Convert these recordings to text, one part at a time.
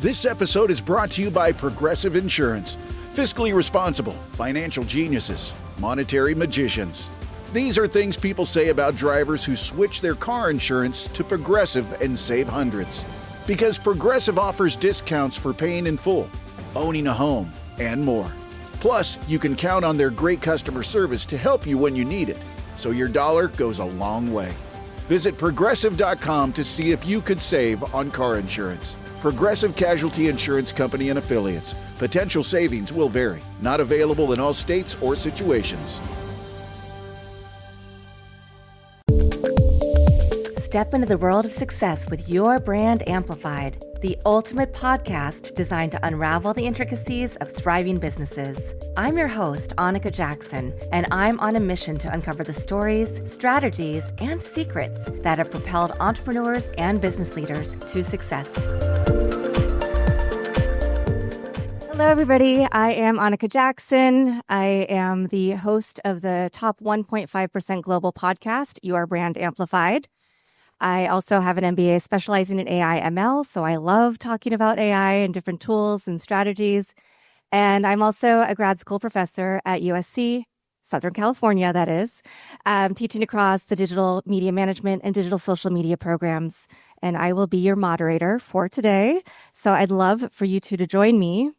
This episode is brought to you by Progressive Insurance. Fiscally responsible, financial geniuses, monetary magicians. These are things people say about drivers who switch their car insurance to Progressive and save hundreds. Because Progressive offers discounts for paying in full, owning a home, and more. Plus, you can count on their great customer service to help you when you need it, so your dollar goes a long way. Visit Progressive.com to see if you could save on car insurance. Progressive Casualty Insurance Company and Affiliates. Potential savings will vary. Not available in all states or situations. Step into the world of success with Your Brand Amplified, the ultimate podcast designed to unravel the intricacies of thriving businesses. I'm your host, Annika Jackson, and I'm on a mission to uncover the stories, strategies, and secrets that have propelled entrepreneurs and business leaders to success. Hello, everybody. I am Annika Jackson. I am the host of the top 1.5% global podcast, Your Brand Amplified. I also have an MBA specializing in AI ML, so I love talking about AI and different tools and strategies. And I'm also a grad school professor at USC, Southern California, that is, teaching across the digital media management and digital social media programs. And I will be your moderator for today. So I'd love for you two to join me.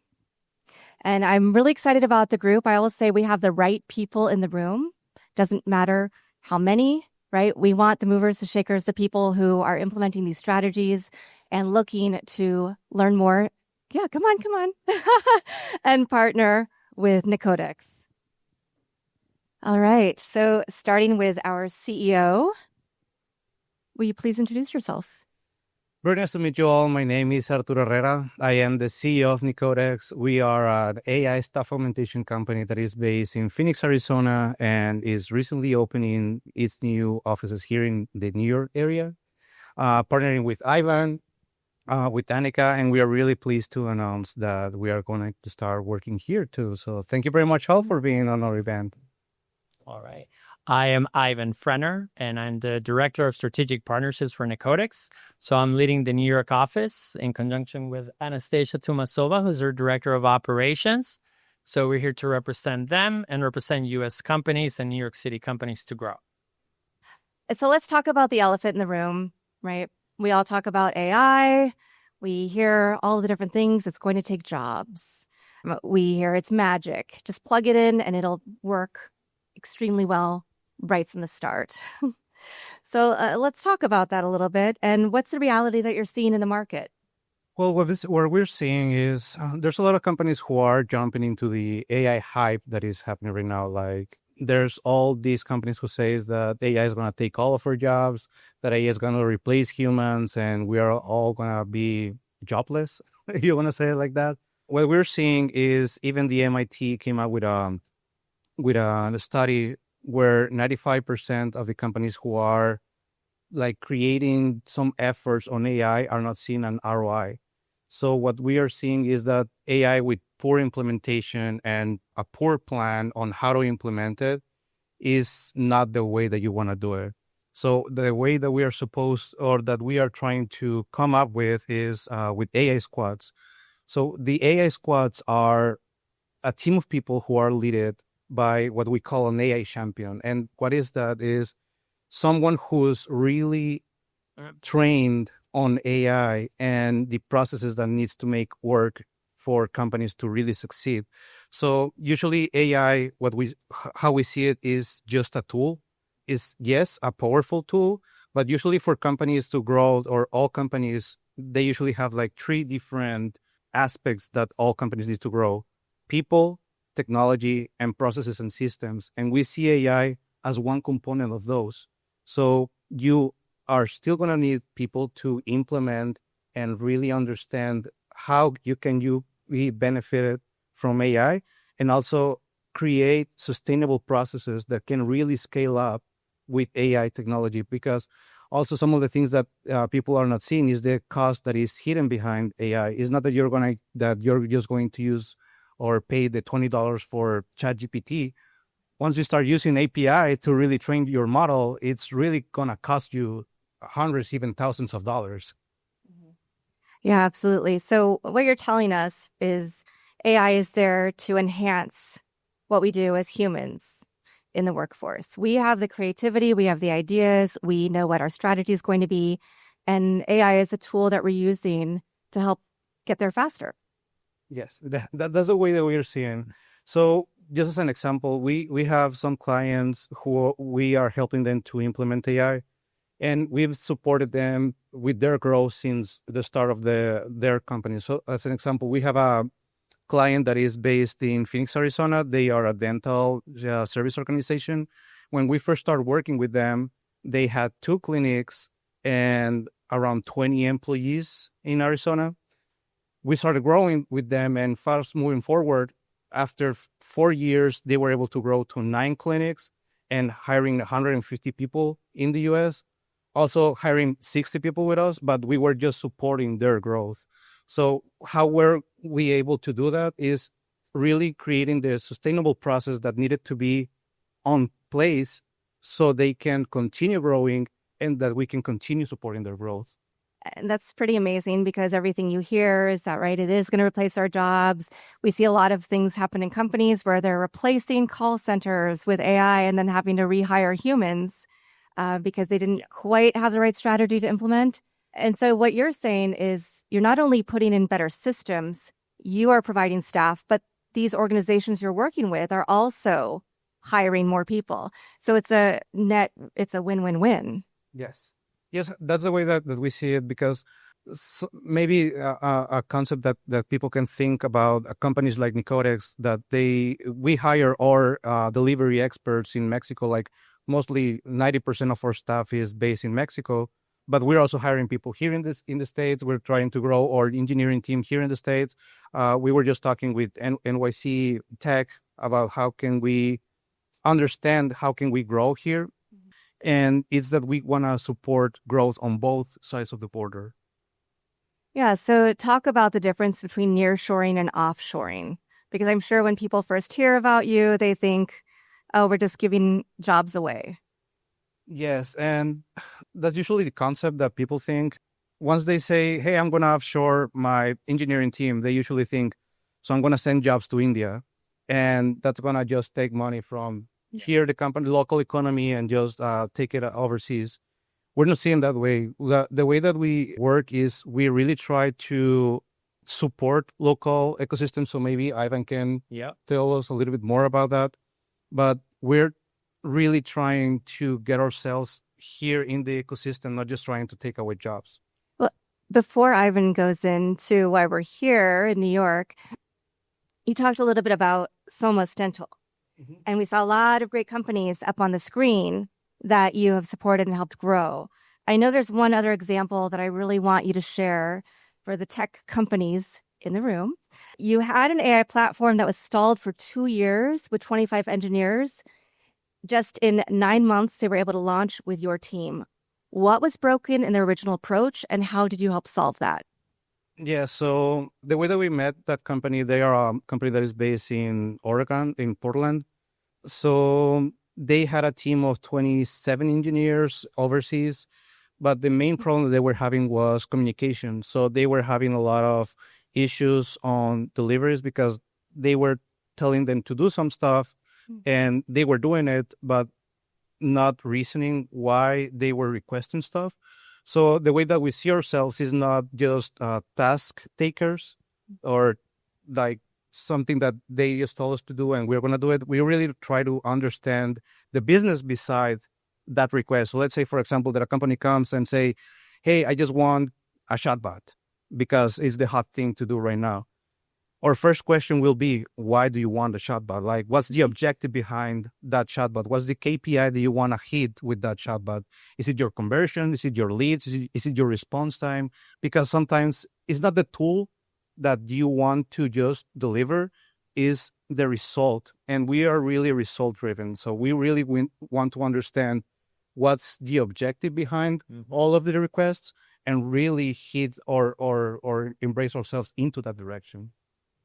And I'm really excited about the group. I always say we have the right people in the room. Doesn't matter how many, right? We want the movers, the shakers, the people who are implementing these strategies and looking to learn more. Yeah, come on. And partner with Necodex. All right. So starting with our CEO, will you please introduce yourself? Very nice to meet you all. My name is Arturo Herrera. I am the CEO of Necodex. We are an AI staff augmentation company that is based in Phoenix, Arizona, and is recently opening its new offices here in the New York area, partnering with Ivan, with Annika, and we are really pleased to announce that we are going to start working here too. So thank you very much all for being on our event. All right. I am Ivan Frenner, and I'm the Director of Strategic Partnerships for Necodex. So I'm leading the New York office in conjunction with Anastasia Tumasova, who's our Director of Operations. So we're here to represent them and represent U.S. companies and New York City companies to grow. So let's talk about the elephant in the room, right? We all talk about AI. We hear all the different things. It's going to take jobs. We hear it's magic. Just plug it in and it'll work extremely well right from the start. So let's talk about that a little bit. And what's the reality that you're seeing in the market? Well, what we're seeing is there's a lot of companies who are jumping into the AI hype that is happening right now. Like there's all these companies who say that AI is going to take all of our jobs, that AI is going to replace humans, and we are all going to be jobless, if you want to say it like that. What we're seeing is even the MIT came out with a study where 95% of the companies who are like creating some efforts on AI are not seeing an ROI. So what we are seeing is that AI with poor implementation and a poor plan on how to implement it is not the way that you want to do it. So the way that we are that we are trying to come up with is with AI squads. So the AI squads are a team of people who are led by what we call an AI champion. And what is that is someone who's really trained on AI and the processes that needs to make work for companies to really succeed. So usually AI, how we see it is just a tool, is yes, a powerful tool, but usually for companies to grow or all companies, they usually have like three different aspects that all companies need to grow: people, technology, and processes and systems. And we see AI as one component of those. So you are still going to need people to implement and really understand how you be benefited from AI, and also create sustainable processes that can really scale up with AI technology. Because also some of the things that people are not seeing is the cost that is hidden behind AI. It's not that you're just going to use or pay the $20 for ChatGPT. Once you start using API to really train your model, it's really going to cost you hundreds, even thousands of dollars. Yeah, absolutely. So what you're telling us is AI is there to enhance what we do as humans in the workforce. We have the creativity, we have the ideas, we know what our strategy is going to be, and AI is a tool that we're using to help get there faster. Yes, that's the way that we're seeing. So just as an example, we have some clients who we are helping them to implement AI, and we've supported them with their growth since the start of their company. So as an example, we have a client that is based in Phoenix, Arizona. They are a dental service organization. When we first started working with them, they had 2 clinics and around 20 employees in Arizona. We started growing with them, and fast moving forward, after 4 years, they were able to grow to 9 clinics and hiring 150 people in the US, also hiring 60 people with us, but we were just supporting their growth. So how were we able to do that is really creating the sustainable process that needed to be on place so they can continue growing and that we can continue supporting their growth. And that's pretty amazing because everything you hear is that, right? It is going to replace our jobs. We see a lot of things happen in companies where they're replacing call centers with AI and then having to rehire humans because they didn't quite have the right strategy to implement. And so what you're saying is you're not only putting in better systems, you are providing staff, but these organizations you're working with are also hiring more people. So it's a win-win-win. Yes. Yes, that's the way that we see it, because maybe a concept that people can think about companies like Necodex, that we hire our delivery experts in Mexico. Like mostly 90% of our staff is based in Mexico, but we're also hiring people here in the States. We're trying to grow our engineering team here in the States. We were just talking with NYC Tech about how can we understand how can we grow here. And it's that we want to support growth on both sides of the border. Yeah, so talk about the difference between nearshoring and offshoring, because I'm sure when people first hear about you, they think, oh, we're just giving jobs away. Yes, and that's usually the concept that people think. Once they say, hey, I'm going to offshore my engineering team, they usually think, so I'm going to send jobs to India, and that's going to just take money from here, the company, local economy, and just take it overseas. We're not seeing that way. The way that we work is we really try to support local ecosystems. So maybe Ivan can tell us a little bit more about that. But we're really trying to get ourselves here in the ecosystem, not just trying to take away jobs. Well, before Ivan goes into why we're here in New York, you talked a little bit about Somos Dental. Mm-hmm. And we saw a lot of great companies up on the screen that you have supported and helped grow. I know there's one other example that I really want you to share for the tech companies in the room. You had an AI platform that was stalled for 2 years with 25 engineers. Just in 9 months, they were able to launch with your team. What was broken in their original approach, and how did you help solve that? Yeah, so the way that we met that company, they are a company that is based in Oregon, in Portland. So they had a team of 27 engineers overseas, but the main problem that they were having was communication. So they were having a lot of issues on deliveries because they were telling them to do some stuff and they were doing it, but not reasoning why they were requesting stuff. So the way that we see ourselves is not just task takers or like something that they just told us to do and we're going to do it. We really try to understand the business beside that request. So let's say, for example, that a company comes and say, hey, I just want a chatbot because it's the hot thing to do right now. Our first question will be, why do you want a chatbot? Like, what's the objective behind that chatbot? What's the KPI that you want to hit with that chatbot? Is it your conversion? Is it your leads? Is it your response time? Because sometimes it's not the tool that you want to just deliver, is the result. And we are really result driven. So we really want to understand what's the objective behind all of the requests and really hit or embrace ourselves into that direction.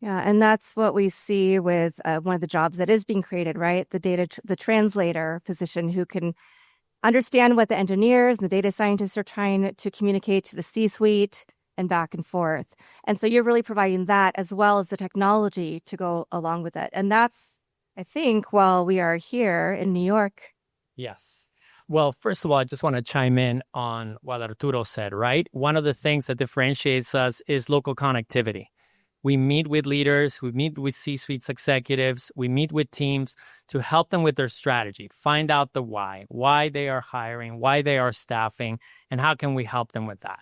Yeah, and that's what we see with one of the jobs that is being created, right? The translator position who can understand what the engineers and the data scientists are trying to communicate to the C-suite and back and forth. And so you're really providing that as well as the technology to go along with it. And that's, I think, while we are here in New York. Yes. Well, first of all, I just want to chime in on what Arturo said, right? One of the things that differentiates us is local connectivity. We meet with leaders, we meet with C-suite executives, we meet with teams to help them with their strategy, find out the why they are hiring, why they are staffing, and how can we help them with that.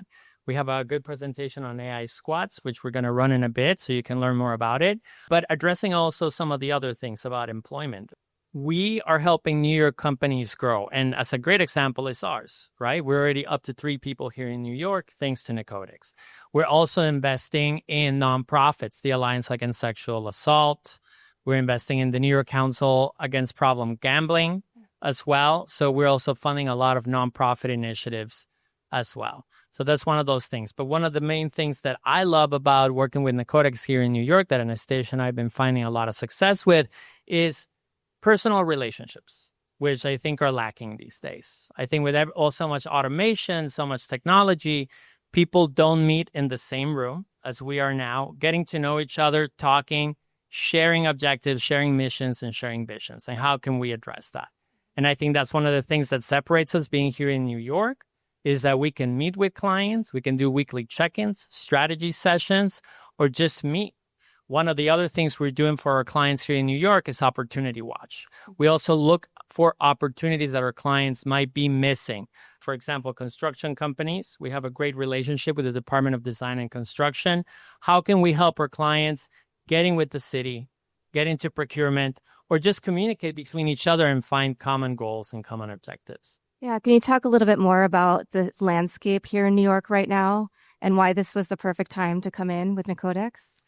We have a good presentation on AI squats, which we're going to run in a bit so you can learn more about it, but addressing also some of the other things about employment. We are helping New York companies grow. And as a great example is ours, right? We're already up to 3 people here in New York, thanks to Necodex. We're also investing in nonprofits, the Alliance Against Sexual Assault. We're investing in the New York Council Against Problem Gambling as well. So we're also funding a lot of nonprofit initiatives as well. So that's one of those things. But one of the main things that I love about working with Necodex here in New York that Anastasia and I have been finding a lot of success with is personal relationships, which I think are lacking these days. I think with so much automation, so much technology, people don't meet in the same room as we are now, getting to know each other, talking, sharing objectives, sharing missions, and sharing visions. And how can we address that? And I think that's one of the things that separates us being here in New York is that we can meet with clients, we can do weekly check-ins, strategy sessions, or just meet. One of the other things we're doing for our clients here in New York is Opportunity Watch. We also look for opportunities that our clients might be missing. For example, construction companies, we have a great relationship with the Department of Design and Construction. How can we help our clients getting with the city, get into procurement, or just communicate between each other and find common goals and common objectives? Yeah, can you talk a little bit more about the landscape here in New York right now and why this was the perfect time to come in with Necodex?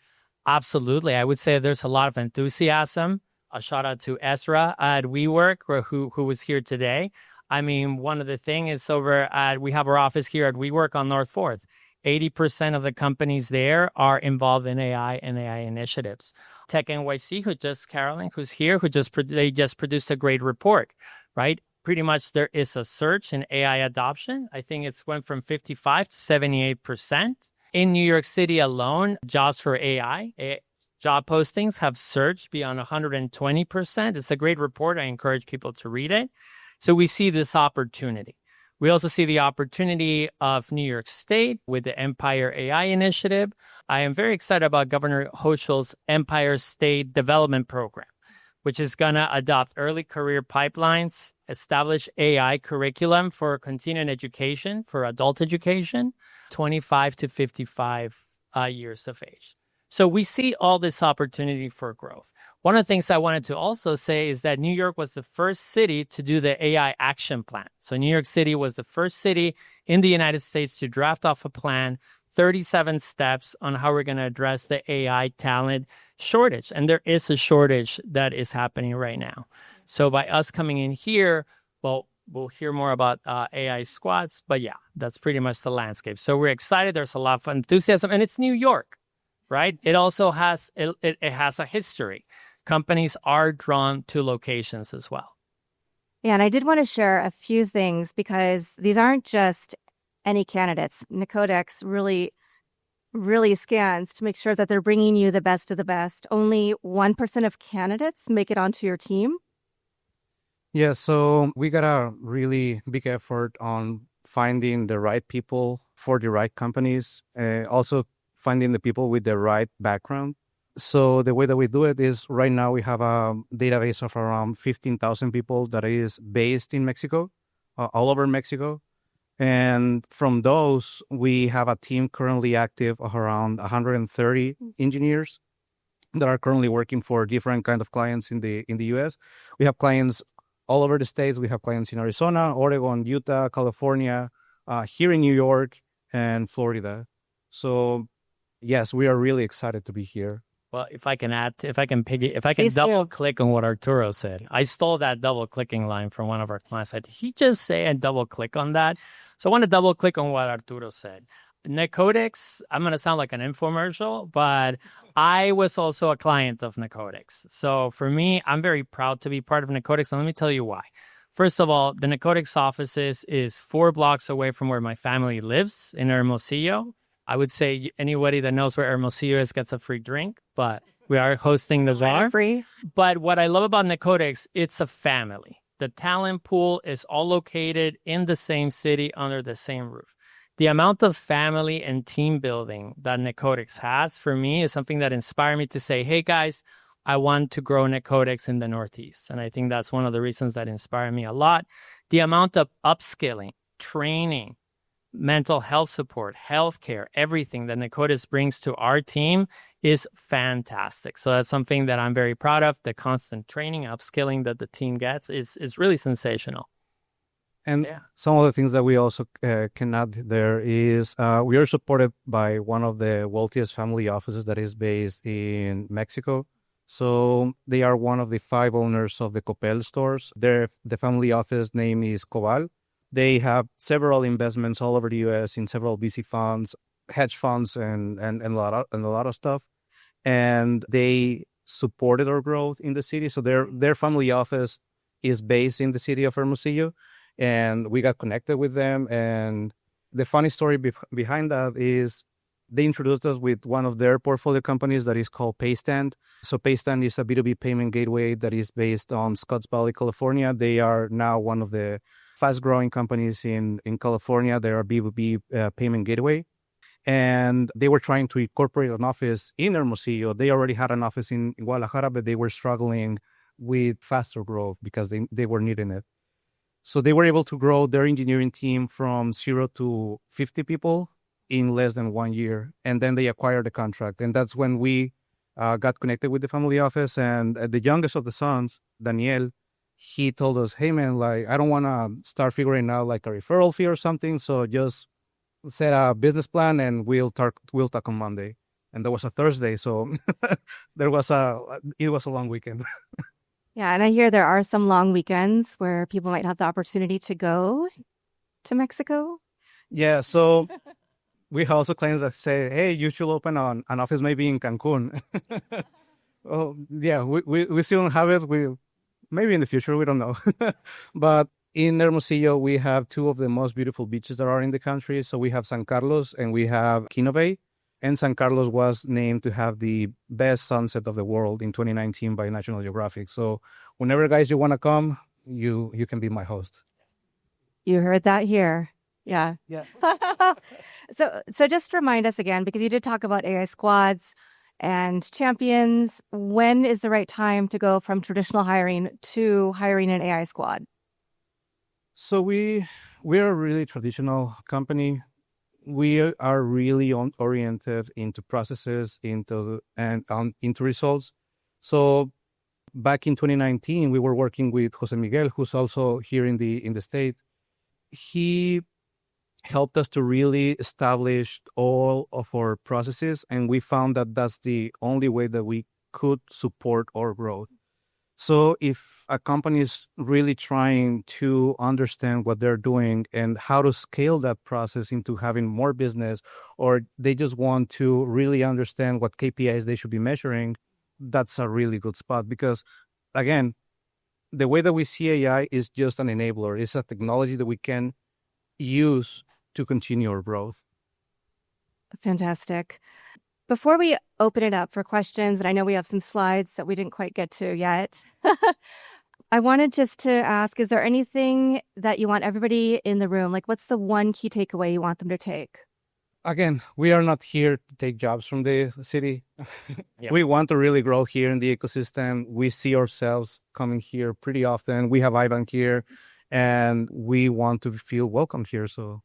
Absolutely. I would say there's a lot of enthusiasm. A shout out to Ezra at WeWork, who was here today. I mean, one of the things is we have our office here at WeWork on North 4th. 80% of the companies there are involved in AI and AI initiatives. Tech NYC, Carolyn, who's here, they just produced a great report, right? Pretty much there is a surge in AI adoption. I think it's went from 55 to 78%. In New York City alone, jobs for AI, job postings have surged beyond 120%. It's a great report. I encourage people to read it. So we see this opportunity. We also see the opportunity of New York State with the Empire AI Initiative. I am very excited about Governor Hochul's Empire State Development Program, which is going to adopt early career pipelines, establish AI curriculum for continuing education, for adult education, 25 to 55 years of age. So we see all this opportunity for growth. One of the things I wanted to also say is that New York was the first city to do the AI action plan. So New York City was the first city in the United States to draft off a plan, 37 steps on how we're going to address the AI talent shortage. And there is a shortage that is happening right now. So by us coming in here, well, we'll hear more about AI squads. But yeah, that's pretty much the landscape. So we're excited. There's a lot of enthusiasm. And it's New York, right? It also has, it has a history. Companies are drawn to locations as well. Yeah, and I did want to share a few things because these aren't just any candidates. Necodex really scans to make sure that they're bringing you the best of the best. Only 1% of candidates make it onto your team. Yeah, so we got a really big effort on finding the right people for the right companies, also finding the people with the right background. So the way that we do it is right now we have a database of around 15,000 people that is based in Mexico, all over Mexico. And from those, we have a team currently active of around 130 engineers that are currently working for different kind of clients in the US. We have clients all over the states. We have clients in Arizona, Oregon, Utah, California, here in New York, and Florida. So yes, we are really excited to be here. Well, if I can double click on what Arturo said. I stole that double clicking line from one of our clients. Did he just say and double click on that? So I want to double click on what Arturo said. Necodex, I'm going to sound like an infomercial, but I was also a client of Necodex. So for me, I'm very proud to be part of Necodex. And let me tell you why. First of all, the Necodex offices is 4 blocks away from where my family lives in Hermosillo. I would say anybody that knows where Hermosillo is gets a free drink, but we are hosting the bar. Free. But what I love about Necodex, it's a family. The talent pool is all located in the same city under the same roof. The amount of family and team building that Necodex has, for me, is something that inspired me to say, hey, guys, I want to grow Necodex in the Northeast. And I think that's one of the reasons that inspired me a lot. The amount of upskilling, training, mental health support, healthcare, everything that Necodex brings to our team is fantastic. So that's something that I'm very proud of. The constant training, upskilling that the team gets is really sensational. And some of the things that we also can add there is we are supported by one of the wealthiest family offices that is based in Mexico. So they are one of the 5 owners of the Coppel stores. The family office name is Cobal. They have several investments all over the U.S. in several VC funds, hedge funds, and a lot of stuff. And they supported our growth in the city. So their family office is based in the city of Hermosillo, and we got connected with them. And the funny story behind that is they introduced us with one of their portfolio companies that is called Paystand. So Paystand is a B2B payment gateway that is based on Scotts Valley, California. They are now one of the fast-growing companies in California. They're a B2B payment gateway. And they were trying to incorporate an office in Hermosillo. They already had an office in Guadalajara, but they were struggling with faster growth because they were needing it. So they were able to grow their engineering team from 0 to 50 people in less than 1 year. And then they acquired the contract. And that's when we got connected with the family office. And the youngest of the sons, Daniel, he told us, hey, man, like, I don't want to start figuring out like a referral fee or something. So just set a business plan and we'll talk on Monday. And that was a Thursday. So it was a long weekend. Yeah. And I hear there are some long weekends where people might have the opportunity to go to Mexico. Yeah. So we have also claims that say, hey, you should open an office maybe in Cancun. Oh, yeah, we still don't have it. Maybe in the future, we don't know. But in Hermosillo, we have 2 of the most beautiful beaches that are in the country. So we have San Carlos and we have Quino Bay. And San Carlos was named to have the best sunset of the world in 2019 by National Geographic. So whenever, guys, you want to come, you can be my host. You heard that here. Yeah. Yeah. So just remind us again, because you did talk about AI squads and champions. When is the right time to go from traditional hiring to hiring an AI squad? So we're a really traditional company. We are really oriented into processes, into results. So back in 2019, we were working with Jose Miguel, who's also here in the state. He helped us to really establish all of our processes, and we found that that's the only way that we could support our growth. So if a company is really trying to understand what they're doing and how to scale that process into having more business, or they just want to really understand what KPIs they should be measuring, that's a really good spot. Because again, the way that we see AI is just an enabler. It's a technology that we can use to continue our growth. Fantastic. Before we open it up for questions, and I know we have some slides that we didn't quite get to yet, I wanted just to ask, is there anything that you want everybody in the room, like what's the one key takeaway you want them to take? Again, we are not here to take jobs from the city. Yep. We want to really grow here in the ecosystem. We see ourselves coming here pretty often. We have Ivan here, and we want to feel welcome here. So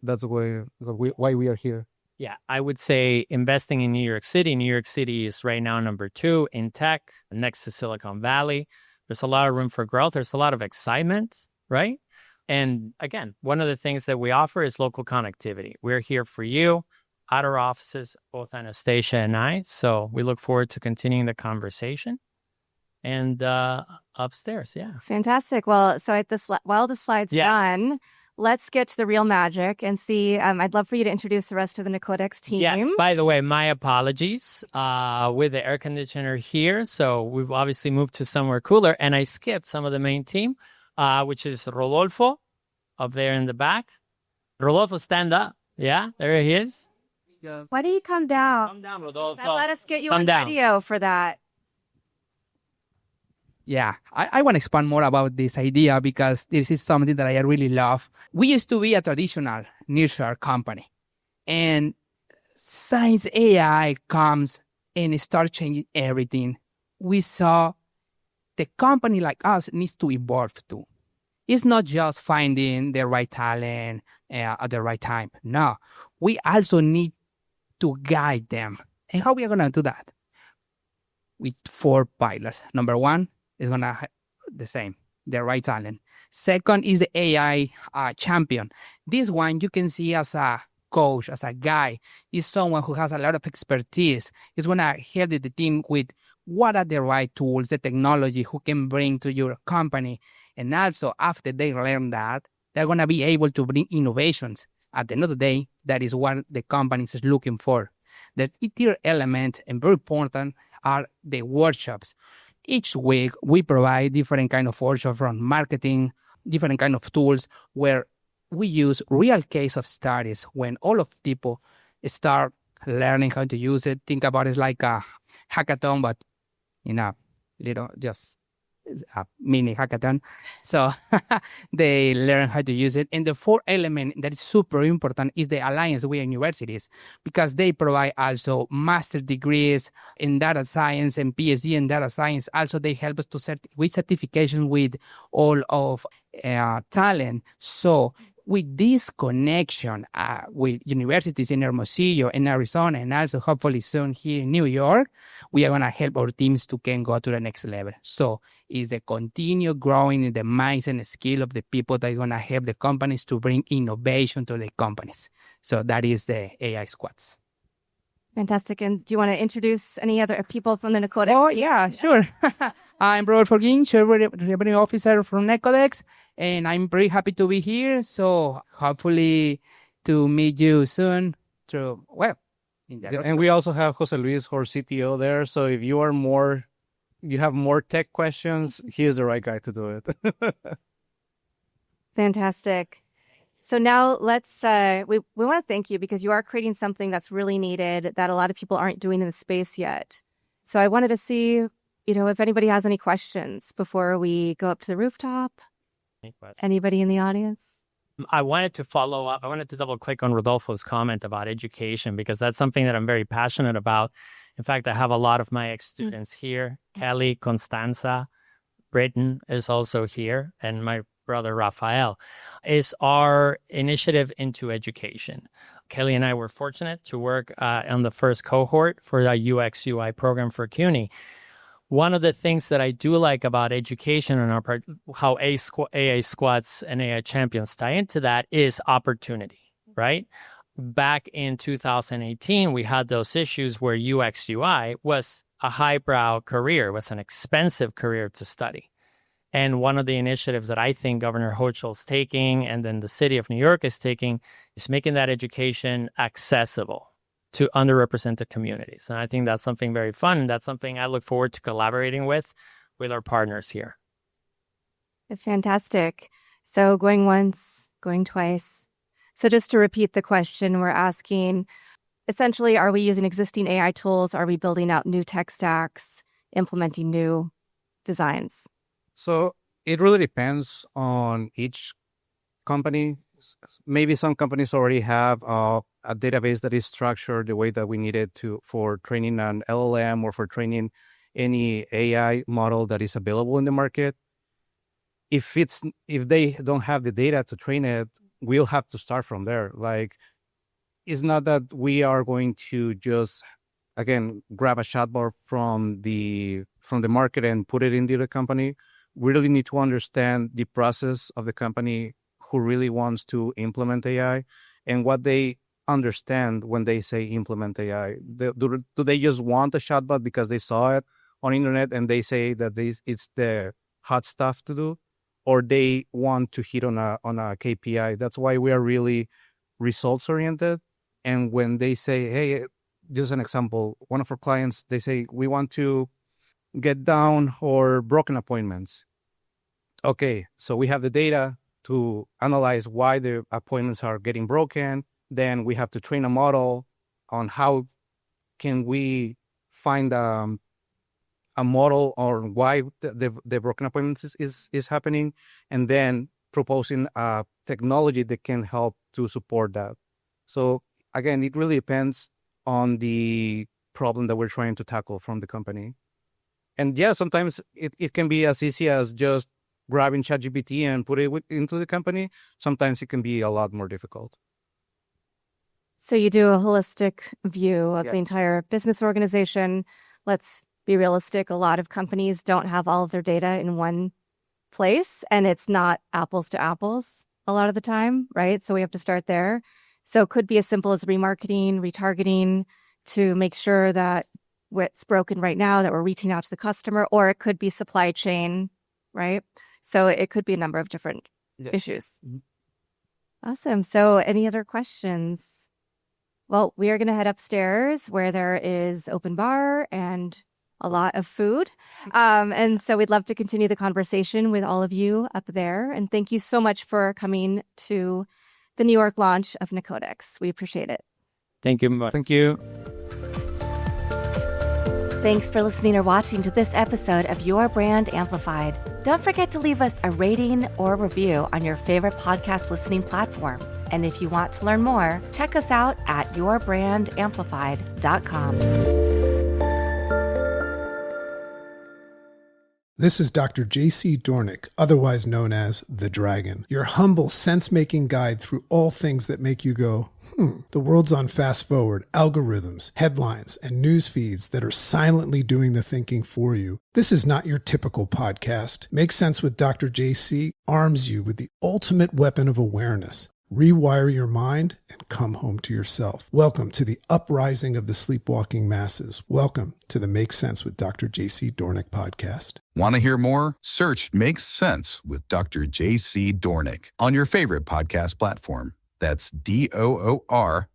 that's why we are here. Yeah, I would say investing in New York City. New York City is right now number 2 in tech, next to Silicon Valley. There's a lot of room for growth. There's a lot of excitement, right? And again, one of the things that we offer is local connectivity. We're here for you at our offices, both Anastasia and I. So we look forward to continuing the conversation. And upstairs, yeah. Fantastic. Well, so while the slides run, let's get to the real magic and see. I'd love for you to introduce the rest of the Necodex team. Yes, by the way, my apologies with the air conditioner here. So we've obviously moved to somewhere cooler, and I skipped some of the main team, which is Rodolfo up there in the back. Rodolfo, stand up. Yeah, there he is. Why don't you come down? Come down, Rodolfo. And let us get you Come on down. video for that. Yeah, I want to expand more about this idea because this is something that I really love. We used to be a traditional nearshore company, and since AI comes and starts changing everything, we saw the company like us needs to evolve too. It's not just finding the right talent at the right time. No, we also need to guide them. And how we are going to do that? With 4 pillars. Number 1 is going to the same, the right talent. Second is the AI champion. This one you can see as a coach, as a guy, is someone who has a lot of expertise. Is going to help the team with what are the right tools, the technology who can bring to your company. And also after they learn that, they're going to be able to bring innovations. At the end of the day, that is what the company is looking for. The third element, and very important, are the workshops. Each week, we provide different kind of workshops from marketing, different kind of tools where we use real case of studies when all of people start learning how to use it. Think about it like a hackathon, but just a mini hackathon. So they learn how to use it. And the fourth element that is super important is the alliance with universities, because they provide also master degrees in data science and PhD in data science. Also, they help us to with certification with all of talent. So with this connection with universities in Hermosillo, in Arizona, and also hopefully soon here in New York, we are going to help our teams to can go to the next level. So it's a continue growing in the minds and skill of the people that are going to help the companies to bring innovation to the companies. So that is the AI squads. Fantastic. And do you want to introduce any other people from the Necodex? Oh, yeah, sure. I'm Rodolfo Guin, Chief Revenue Officer from Necodex, and I'm very happy to be here. So hopefully to meet you soon through, And we also have Jose Luis, our CTO there. So if you have more tech questions, he is the right guy to do it. Fantastic. So now let's, we want to thank you because you are creating something that's really needed that a lot of people aren't doing in the space yet. So I wanted to see, if anybody has any questions before we go up to the rooftop. Anybody in the audience? I wanted to follow up. I wanted to double click on Rodolfo's comment about education, because that's something that I'm very passionate about. In fact, I have a lot of my ex-students here. Kelly, Constanza, Britton is also here, and my brother Rafael, is our initiative into education. Kelly and I were fortunate to work on the first cohort for the UX UI program for CUNY. One of the things that I do like about education on our part, how AI squads and AI champions tie into that, is opportunity, right? Back in 2018, we had those issues where UX UI was a highbrow career, was an expensive career to study. And one of the initiatives that I think Governor Hochul's taking, and then the city of New York is taking, is making that education accessible to underrepresented communities. And I think that's something very fun. That's something I look forward to collaborating with our partners here. Fantastic. So going once, going twice. So just to repeat the question, we're asking, essentially, are we using existing AI tools? Are we building out new tech stacks, implementing new designs? So it really depends on each company. Maybe some companies already have a database that is structured the way that we need it for training an LLM or for training any AI model that is available in the market. If they don't have the data to train it, we'll have to start from there. Like, it's not that we are going to just, again, grab a chatbot from the market and put it into the company. We really need to understand the process of the company who really wants to implement AI and what they understand when they say implement AI. Do they just want a chatbot because they saw it on internet and they say that it's the hot stuff to do, or they want to hit on a KPI? That's why we are really results oriented. And when they say, hey, just an example, one of our clients, they say, we want to get down or broken appointments. Okay, so we have the data to analyze why the appointments are getting broken. Then we have to train a model on how can we find a model on why the broken appointments is happening, and then proposing a technology that can help to support that. So again, it really depends on the problem that we're trying to tackle from the company. And yeah, sometimes it can be as easy as just grabbing ChatGPT and put it into the company. Sometimes it can be a lot more difficult. So you do a holistic view of Yes. the entire business organization. Let's be realistic. A lot of companies don't have all of their data in one place, and it's not apples to apples a lot of the time, right? So we have to start there. So it could be as simple as remarketing, retargeting to make sure that what's broken right now, that we're reaching out to the customer, or it could be supply chain, right? So it could be a number of different issues. Mhm. Awesome. So any other questions? Well, we are going to head upstairs where there is open bar and a lot of food. And so we'd love to continue the conversation with all of you up there. And thank you so much for coming to the New York launch of Necodex. We appreciate it. Thank you much. Thank you. Thanks for listening or watching to this episode of Your Brand Amplified. Don't forget to leave us a rating or review on your favorite podcast listening platform. And if you want to learn more, check us out at yourbrangamplified.com. This is Dr. J.C. Dornick, otherwise known as The Dragon, your humble sense-making guide through all things that make you go, The world's on fast forward, algorithms, headlines, and news feeds that are silently doing the thinking for you. This is not your typical podcast. Make Sense with Dr. JC arms you with the ultimate weapon of awareness. Rewire your mind and come home to yourself. Welcome to the uprising of the sleepwalking masses. Welcome to the Make Sense with Dr. JC Dornick podcast. Want to hear more? Search Makes Sense with Dr. J.C. Dornick on your favorite podcast platform. That's DOORNICK.